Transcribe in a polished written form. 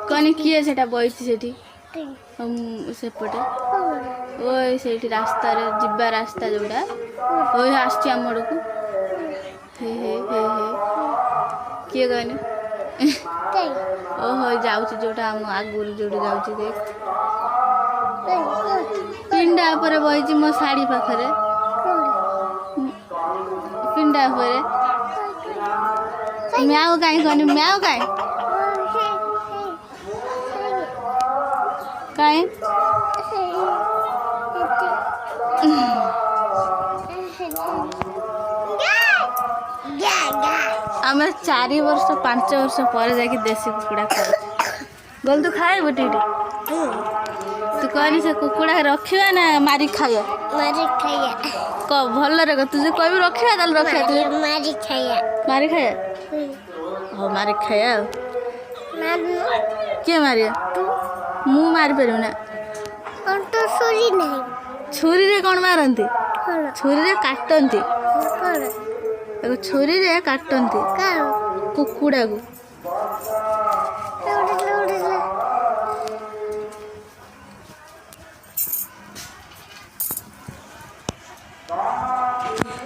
कौन किए सेटा बइछि सेठी सेपटे ओए सेठी रास्ता रे जिब्बा रास्ता जोड़ा ओए आछि हमड़ को हे हे हे हे किए गने ओहो जाउछि जोटा हम आगुर जोड़ी जाउछि देख पिंडा पर बइछि मो साड़ी पाखरे पिंडा पर म्याऊ काई गने म्याऊ काई काई आम 4 वर्ष 5 वर्ष पर जाके देसी कुकुड़ा खाए बोल तू खाए बोटी तू कहनी से कुकुड़ा रखिया ना मारी खाया क भल रे तुझे कोई भी रखिया ताल रखिया तू मारी खाया हो मारी खाया के मारिया मु मारी पारू ना तो छुरी नहीं छुरी रे कौन मारती छुरी रे काटती छुरी रे काटती कुकुड़ा को